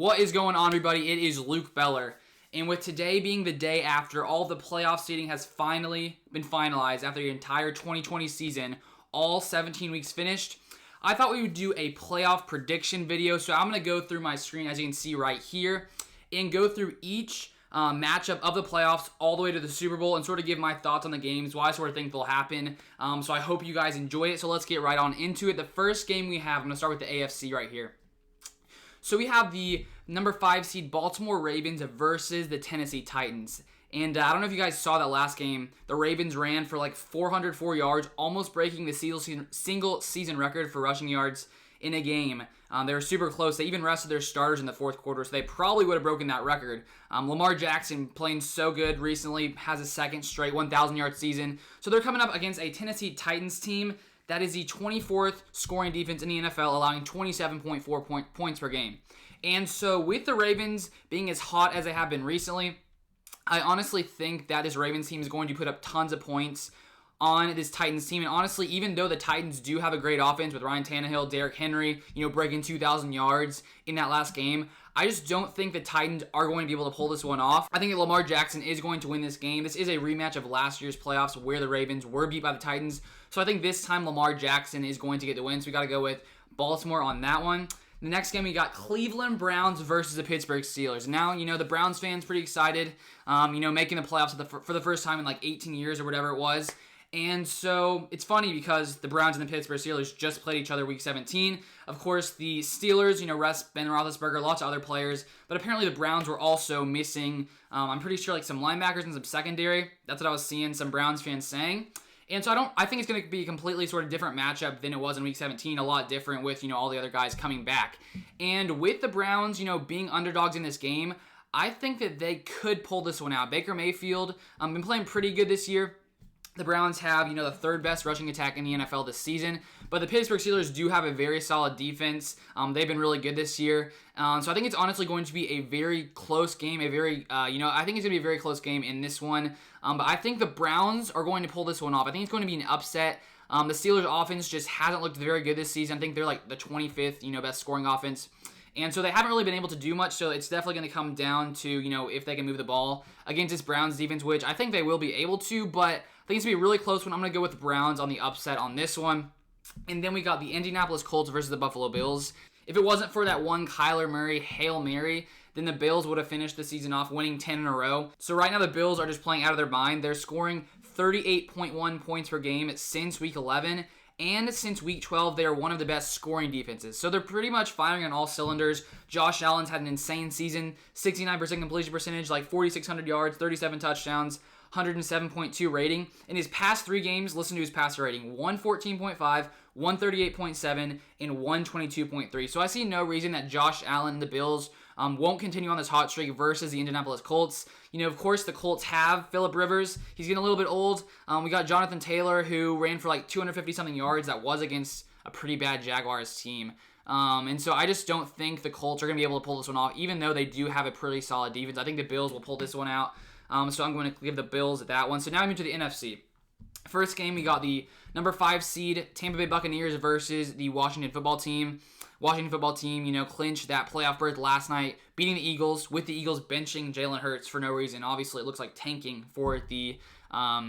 What is going on, everybody? It is Luke Beller. And with today being the day after all the playoff seeding has finally been finalized after the entire 2020 season, all 17 weeks finished, I thought we would do a playoff prediction video. So I'm going to go through my screen, as you can see right here, and go through each matchup of the playoffs all the way to the Super Bowl and sort of give my thoughts on the games, what I sort of think will happen. So I hope you guys enjoy it. So let's get right on into it. The first game we have, I'm going to start with the AFC right here. So we have the number 5 seed Baltimore Ravens versus the Tennessee Titans. And I don't know if you guys saw that last game. The Ravens ran for like 404 yards, almost breaking the single season record for rushing yards in a game. They were super close. They even rested their starters in the fourth quarter, so they probably would have broken that record. Lamar Jackson, playing so good recently, has a second straight 1,000-yard season. So they're coming up against a Tennessee Titans team that is the 24th scoring defense in the NFL, allowing 27.4 points per game. And so with the Ravens being as hot as they have been recently, I honestly think that this Ravens team is going to put up tons of points on this Titans team. And honestly, even though the Titans do have a great offense with Ryan Tannehill, Derrick Henry, breaking 2,000 yards in that last game, I just don't think the Titans are going to be able to pull this one off. I think that Lamar Jackson is going to win this game. This is a rematch of last year's playoffs where the Ravens were beat by the Titans. So I think this time Lamar Jackson is going to get the win. So we got to go with Baltimore on that one. The next game, we got Cleveland Browns versus the Pittsburgh Steelers. Now, the Browns fans pretty excited, making the playoffs for the first time in like 18 years or whatever it was. And so it's funny because the Browns and the Pittsburgh Steelers just played each other week 17. Of course, the Steelers, rest Ben Roethlisberger, lots of other players. But apparently the Browns were also missing, I'm pretty sure, like some linebackers and some secondary. That's what I was seeing some Browns fans saying. And so I think it's going to be a completely sort of different matchup than it was in week 17. A lot different with, all the other guys coming back. And with the Browns, being underdogs in this game, I think that they could pull this one out. Baker Mayfield, been playing pretty good this year. The Browns have, the third best rushing attack in the NFL this season. But the Pittsburgh Steelers do have a very solid defense. They've been really good this year. So I think it's honestly going to be a very close game. I think it's going to be a very close game in this one. But I think the Browns are going to pull this one off. I think it's going to be an upset. The Steelers offense just hasn't looked very good this season. I think they're like the 25th, best scoring offense. And so they haven't really been able to do much, so it's definitely going to come down to, if they can move the ball against this Browns defense, which I think they will be able to, but I think it's going to be a really close one. I'm going to go with the Browns on the upset on this one. And then we got the Indianapolis Colts versus the Buffalo Bills. If it wasn't for that one Kyler Murray Hail Mary, then the Bills would have finished the season off winning 10 in a row. So right now the Bills are just playing out of their mind. They're scoring 38.1 points per game since week 11. And since week 12, they are one of the best scoring defenses. So they're pretty much firing on all cylinders. Josh Allen's had an insane season, 69% completion percentage, like 4,600 yards, 37 touchdowns, 107.2 rating. In his past 3 games, listen to his passer rating, 114.5, 138.7, and 122.3. So I see no reason that Josh Allen and the Bills won't continue on this hot streak versus the Indianapolis Colts. Of course, the Colts have Phillip Rivers. He's getting a little bit old. We got Jonathan Taylor, who ran for like 250-something yards. That was against a pretty bad Jaguars team. And so I just don't think the Colts are going to be able to pull this one off, even though they do have a pretty solid defense. I think the Bills will pull this one out. So I'm going to give the Bills that one. So now I'm into the NFC. First game, we got the number 5 seed Tampa Bay Buccaneers versus the Washington football team. Washington football team, clinched that playoff berth last night, beating the Eagles, with the Eagles benching Jalen Hurts for no reason. Obviously, it looks like tanking for the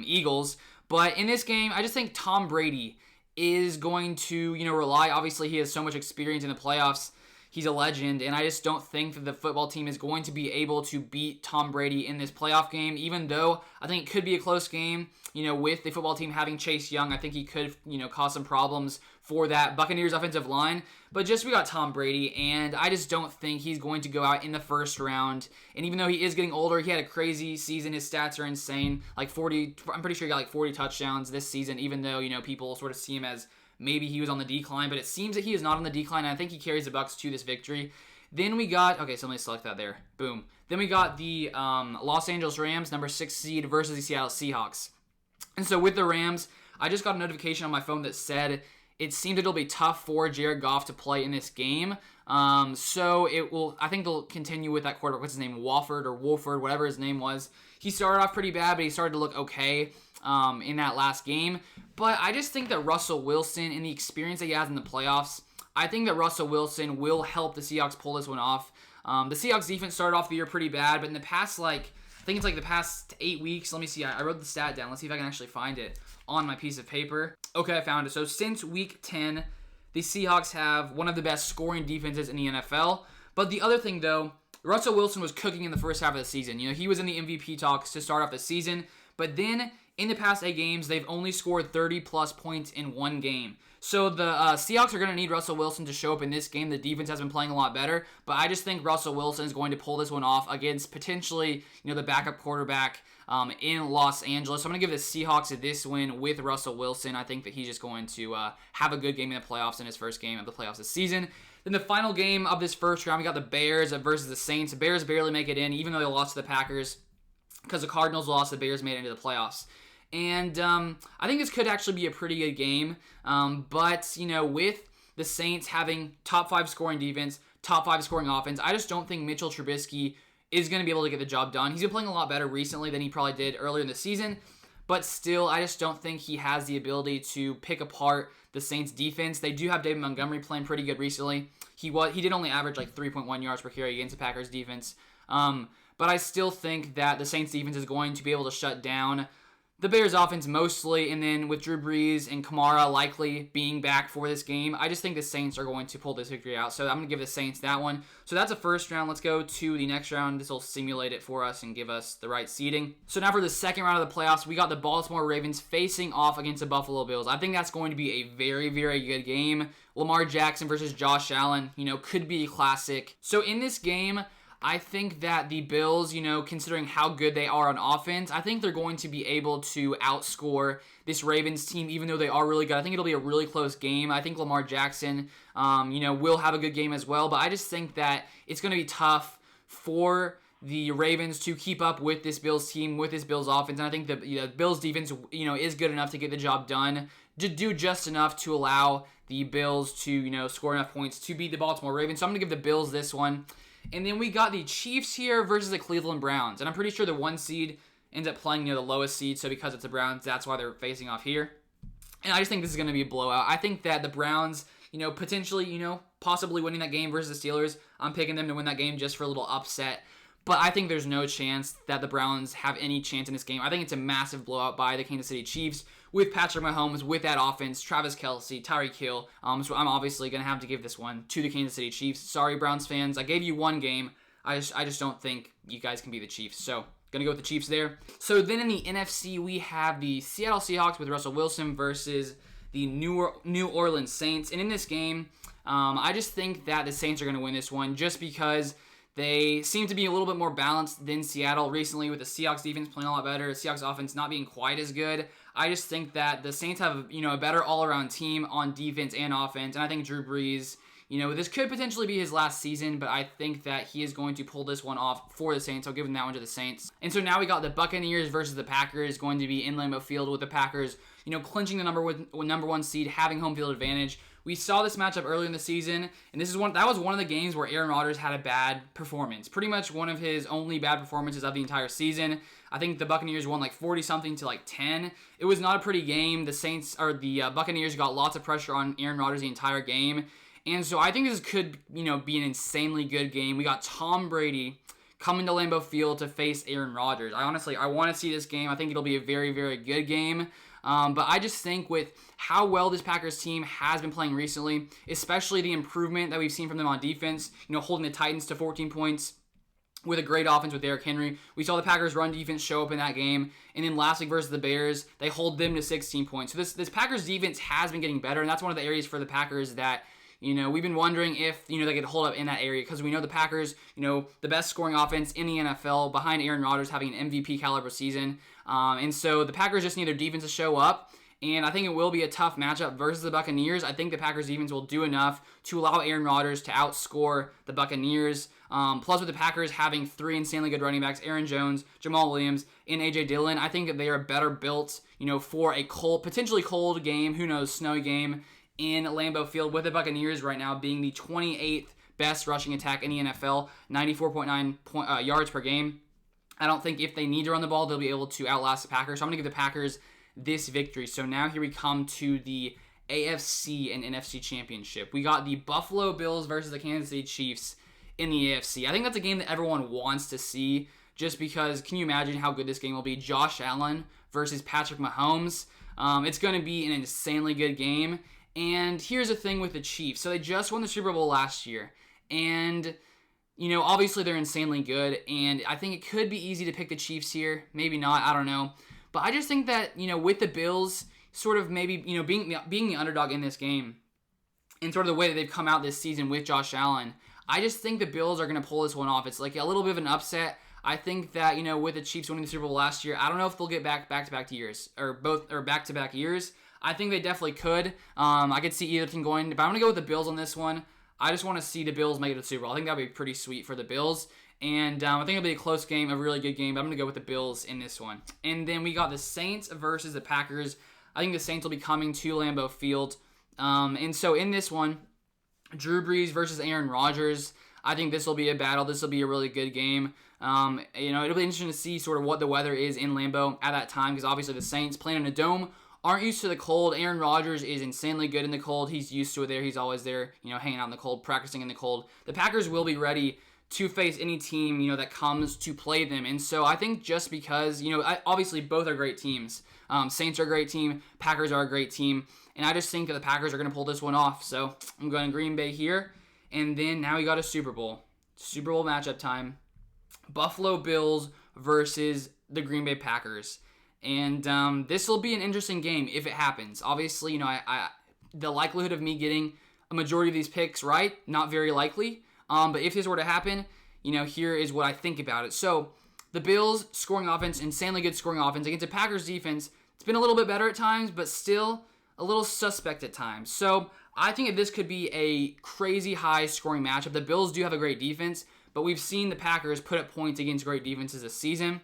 Eagles. But in this game, I just think Tom Brady is going to, rely. Obviously, he has so much experience in the playoffs. He's a legend, and I just don't think that the football team is going to be able to beat Tom Brady in this playoff game, even though I think it could be a close game. With the football team having Chase Young, I think he could, cause some problems for that Buccaneers offensive line. But we got Tom Brady, and I just don't think he's going to go out in the first round. And even though he is getting older, he had a crazy season. His stats are insane. I'm pretty sure he got like 40 touchdowns this season, even though, people sort of see him as maybe he was on the decline, but it seems that he is not on the decline, and I think he carries the Bucs to this victory. Then we got, so let me select that there. Boom. Then we got the Los Angeles Rams, number 6 seed, versus the Seattle Seahawks. And so with the Rams, I just got a notification on my phone that said it seems it'll be tough for Jared Goff to play in this game. So I think they'll continue with that quarterback. What's his name? Wolford, whatever his name was. He started off pretty bad, but he started to look okay in that last game. But I just think that Russell Wilson and the experience that he has in the playoffs, I think that Russell Wilson will help the Seahawks pull this one off. The Seahawks defense started off the year pretty bad, but in the past, I think it's the past 8 weeks. Let me see. I wrote the stat down. Let's see if I can actually find it on my piece of paper. Okay, I found it. So since week 10, the Seahawks have one of the best scoring defenses in the NFL. But the other thing, though, Russell Wilson was cooking in the first half of the season. He was in the MVP talks to start off the season. But then, in the past 8 games, they've only scored 30-plus points in one game. So the Seahawks are going to need Russell Wilson to show up in this game. The defense has been playing a lot better. But I just think Russell Wilson is going to pull this one off against potentially, the backup quarterback in Los Angeles. So I'm going to give the Seahawks this win with Russell Wilson. I think that he's just going to have a good game in the playoffs in his first game of the playoffs this season. Then the final game of this first round, we got the Bears versus the Saints. The Bears barely make it in, even though they lost to the Packers. Because the Cardinals lost, the Bears made it into the playoffs. And I think this could actually be a pretty good game. But, with the Saints having top 5 scoring defense, top 5 scoring offense, I just don't think Mitchell Trubisky is going to be able to get the job done. He's been playing a lot better recently than he probably did earlier in the season. But still, I just don't think he has the ability to pick apart the Saints defense. They do have David Montgomery playing pretty good recently. He did only average 3.1 yards per carry against the Packers defense. But I still think that the Saints defense is going to be able to shut down the Bears offense mostly, and then with Drew Brees and Kamara likely being back for this game, I just think the Saints are going to pull this victory out. So I'm going to give the Saints that one. So that's a first round. Let's go to the next round. This will simulate it for us and give us the right seeding. So now for the second round of the playoffs, we got the Baltimore Ravens facing off against the Buffalo Bills. I think that's going to be a very, very good game. Lamar Jackson versus Josh Allen, could be classic. So in this game, I think that the Bills, considering how good they are on offense, I think they're going to be able to outscore this Ravens team, even though they are really good. I think it'll be a really close game. I think Lamar Jackson, will have a good game as well. But I just think that it's going to be tough for the Ravens to keep up with this Bills team, with this Bills offense. And I think the Bills defense, is good enough to get the job done, to do just enough to allow the Bills to, score enough points to beat the Baltimore Ravens. So I'm going to give the Bills this one. And then we got the Chiefs here versus the Cleveland Browns. And I'm pretty sure the 1 seed ends up playing near the lowest seed. So because it's the Browns, that's why they're facing off here. And I just think this is going to be a blowout. I think that the Browns, potentially, possibly winning that game versus the Steelers. I'm picking them to win that game just for a little upset. But I think there's no chance that the Browns have any chance in this game. I think it's a massive blowout by the Kansas City Chiefs with Patrick Mahomes, with that offense, Travis Kelce, Tyreek Hill. So I'm obviously going to have to give this one to the Kansas City Chiefs. Sorry, Browns fans. I gave you one game. I just don't think you guys can be the Chiefs. So going to go with the Chiefs there. So then in the NFC, we have the Seattle Seahawks with Russell Wilson versus the New Orleans Saints. And in this game, I just think that the Saints are going to win this one just because they seem to be a little bit more balanced than Seattle recently, with the Seahawks defense playing a lot better, the Seahawks offense not being quite as good. I just think that the Saints have, a better all-around team on defense and offense, and I think Drew Brees, this could potentially be his last season, but I think that he is going to pull this one off for the Saints. I'll give him that one to the Saints. And so now we got the Buccaneers versus the Packers, going to be in Lambeau Field with the Packers, clinching the number 1 seed, having home field advantage. We saw this matchup earlier in the season, and that was one of the games where Aaron Rodgers had a bad performance. Pretty much one of his only bad performances of the entire season. I think the Buccaneers won 40-something to 10. It was not a pretty game. The Buccaneers got lots of pressure on Aaron Rodgers the entire game. And so I think this could, be an insanely good game. We got Tom Brady coming to Lambeau Field to face Aaron Rodgers. I want to see this game. I think it'll be a very, very good game. But I just think with how well this Packers team has been playing recently, especially the improvement that we've seen from them on defense, holding the Titans to 14 points with a great offense with Derrick Henry. We saw the Packers run defense show up in that game. And then last week versus the Bears, they hold them to 16 points. So this Packers defense has been getting better, and that's one of the areas for the Packers that we've been wondering if, they could hold up in that area, because we know the Packers, the best scoring offense in the NFL behind Aaron Rodgers having an MVP caliber season. And so the Packers just need their defense to show up. And I think it will be a tough matchup versus the Buccaneers. I think the Packers defense will do enough to allow Aaron Rodgers to outscore the Buccaneers. Plus with the Packers having 3 insanely good running backs, Aaron Jones, Jamal Williams, and A.J. Dillon, I think that they are better built, for a potentially cold game, who knows, snowy game in Lambeau Field, with the Buccaneers right now being the 28th best rushing attack in the NFL, 94.9 yards per game. I don't think if they need to run the ball, they'll be able to outlast the Packers. So I'm going to give the Packers this victory. So now here we come to the AFC and NFC Championship. We got the Buffalo Bills versus the Kansas City Chiefs in the AFC. I think that's a game that everyone wants to see just because can you imagine how good this game will be? Josh Allen versus Patrick Mahomes. It's going to be an insanely good game. And here's the thing with the Chiefs. So they just won the Super Bowl last year. And, obviously they're insanely good. And I think it could be easy to pick the Chiefs here. Maybe not. I don't know. But I just think that, with the Bills sort of maybe, being the underdog in this game and sort of the way that they've come out this season with Josh Allen, I just think the Bills are going to pull this one off. It's like a little bit of an upset. I think that, with the Chiefs winning the Super Bowl last year, I don't know if they'll get back-to-back years or back-to-back years. I think they definitely could. I could see either team going, but I'm going to go with the Bills on this one. I just want to see the Bills make it to the Super Bowl. I think that would be pretty sweet for the Bills. And I think it'll be a close game, a really good game, but I'm going to go with the Bills in this one. And then we got the Saints versus the Packers. I think the Saints will be coming to Lambeau Field. And so in this one, Drew Brees versus Aaron Rodgers. I think this will be a battle. This will be a really good game. It'll be interesting to see sort of what the weather is in Lambeau at that time because obviously the Saints playing in a dome aren't used to the cold. Aaron Rodgers is insanely good in the cold. He's used to it there. He's always there, hanging out in the cold, practicing in the cold. The Packers will be ready to face any team, that comes to play them. And so I think just because, obviously both are great teams. Saints are a great team. Packers are a great team. And I just think that the Packers are going to pull this one off. So I'm going Green Bay here. And then now we got a Super Bowl. Super Bowl matchup time. Buffalo Bills versus the Green Bay Packers. And this will be an interesting game if it happens. Obviously, the likelihood of me getting a majority of these picks right, not very likely. But if this were to happen, here is what I think about it. So the Bills scoring offense, insanely good scoring offense against the Packers defense. It's been a little bit better at times, but still a little suspect at times. So I think that this could be a crazy high scoring matchup. The Bills do have a great defense, but we've seen the Packers put up points against great defenses this season.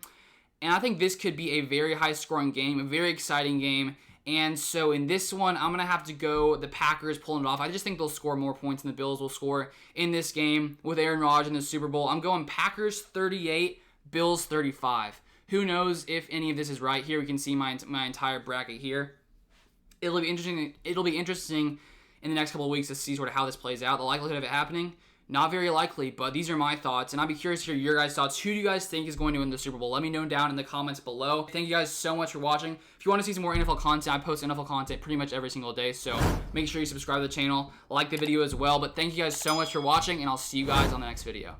And I think this could be a very high-scoring game, a very exciting game. And so in this one, I'm going to have to go the Packers pulling it off. I just think they'll score more points than the Bills will score in this game with Aaron Rodgers in the Super Bowl. I'm going Packers 38, Bills 35. Who knows if any of this is right here. We can see my entire bracket here. It'll be interesting in the next couple of weeks to see sort of how this plays out. The likelihood of it happening, not very likely, but these are my thoughts, and I'd be curious to hear your guys' thoughts. Who do you guys think is going to win the Super Bowl? Let me know down in the comments below. Thank you guys so much for watching. If you want to see some more NFL content, I post NFL content pretty much every single day, so make sure you subscribe to the channel, like the video as well. But thank you guys so much for watching, and I'll see you guys on the next video.